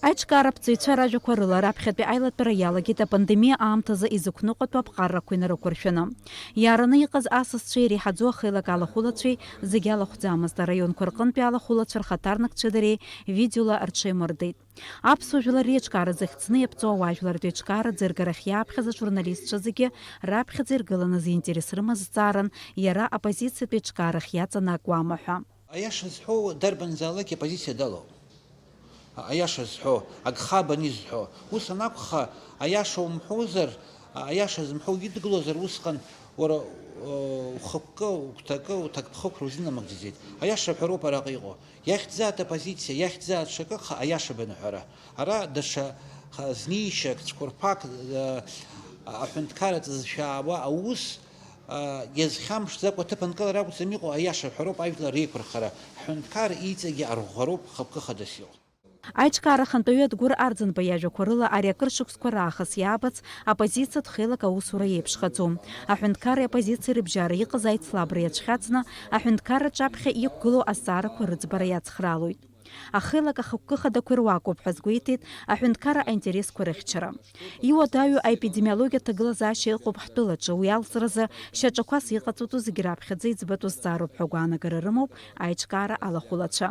Аиҿкаараԥҵаҩцәа ражәақәа рыла раԥхьатәи аилатәара иалагеит апандемиа аамҭазы изықәныҟәатәу аԥҟаррақәа инарықәыршәаны. Иаараны иҟаз асасцәеи иреиҳаӡоу ахеилак алахәылацәеи зегьы алахәӡамызт. Араионқәа рҟынтәи алахәылацәа рхаҭарнакцәеи дареи видеола рҽеимырдеит. Аԥсуа жәлари аиҿкаара захьӡны иаԥҵоу ауаажәлартәи аиҿкаара ӡыргарахь иааԥхьаз ажурналистцәа зегьы раԥхьаӡа иргыланы зинтерес рымазҵааран иара апозициатәи аиҿкаарахь иаҵанакуама ҳәа. Аиаша зҳәоу дарбанзаалак ипозициа далоуп. Аиаша зҳәо, агхабан изҳәо. Ус анакәха, аиаша умҳәозар, аиаша зымҳәоу идгылозар усҟан уара ухықәкы, угәҭакы, уҭакԥхықәра узынамыгӡеит. Аиаша ҳәароуп араҟа иҟоу. Иахьӡаат апозициа, иахьӡаат ҽакы аиаша банҳәара. Ара даҽа знишьак, цәқәырԥак аҳәынҭқарратә зшәаауа аус иазхьамԥшӡакәа аҭыԥанкылара акәӡам иҟоу, аиаша ҳәароуп ажәлар реиқәырхара. Ҳәынҭқар иҵегьы арӷәӷәароуп хықәкы хадас иҟоу. Аиҿкаара хантәаҩы Адгәыр Арӡынба иажәақәа рыла ари акыр шықәсқәа раахыс иаабац апозициатә хеилак аусура еиԥшхаӡом. Аҳәынҭқарреи апозициеи рыбжьара иҟаз аицлабра иацәхьаҵны аҳәынҭқарраҿ аԥхьа иқәгылоу азҵаарақәа рыӡбара иацхраалоит. Ахеилак ахықәкы хадақәа ируакуп ҳәа азгәеиҭеит аҳәынҭқарра аинтересқәа рыхьчара. Иуадаҩу аепидемиологиатә ҭагылазаашьа ыҟоуп ҳтәылаҿы, уи алҵразы шьаҿақәас иҟаҵатәу зегьы раԥхьаӡа иӡбатәу зҵаароуп ҳәа агәаанагара рымоуп аиҿкаара алахәылацәа.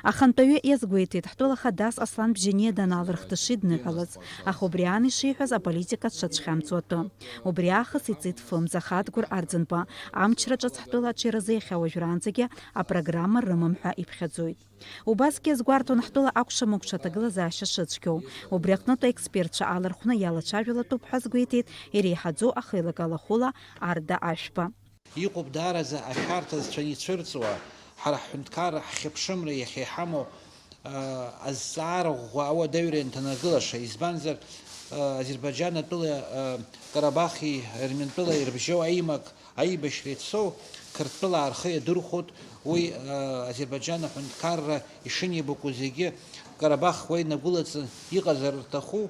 Ахантәаҩы иазгәеиҭеит ҳтәыла хадас Аслан Бжьаниа данаалырхҭыши дныҳәалаз, аха убри аан ишиҳәаз аполитика дшацәхьамҵуа атәы. Убри аахыс иҵит фымз, аха Адгәыр Арӡынба амчра ҿыц ҳтәыла аҽеиразы иахьа уажәраанӡагьы апрограмма рымам ҳәа иԥхьаӡоит. Убасгьы иазгәарҭон ҳтәыла акәша-мыкәша аҭагылазаашьа шыцәгьоу. Убри аҟнытә аекспертцәа алархәны иалацәажәалатәуп ҳәа азгәеиҭеит иреиҳаӡоу ахеилак алахәыла Арда Ашәба. Иҟоуп даараӡа ашәарҭазцәа ицәырҵуа, ҳара ҳҳәынҭқарра ҳхьыԥшымра иахьа иҳамоу азҵаара ӷәӷәа ауадаҩра ианҭанаргылаша. Избанзар Азербайџьан атәыла Карабахи Ерментәылеи ирыбжьоу аимак аибашьра ицоу Қырҭтәылаа рхы иадырхәоит. Уи Азербайџьан аҳәынҭқарра ишынеибакәу зегьы Карабах уа инагәылаҵан иҟазар рҭаху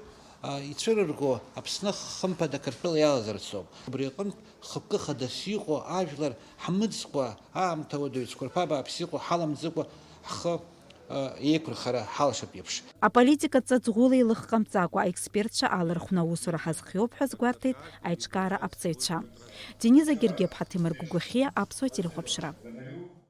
ицәырырго Аԥсны хымԥада Қырҭтәыла иалазарц ауп. Убри аҟнытә хықәкы хадас иҟоу ажәлар ҳмыӡкәа, аамҭа уадаҩ цәқәырԥа бааԥс иҟоу ҳаламӡыкәа ҳхы еиқәырхара ҳалшап еиԥш. Аполитика ҵаҵӷәыла илыхҟамҵакәа аекспертцәа алархәны аусура ҳазхиоуп ҳәа азгәарҭеит аиҿкаара аԥҵаҩцәа. Дениза Гергиԥҳа, Ҭемыр Гәыгәахьиа, Аԥсуа телехәаԥшра.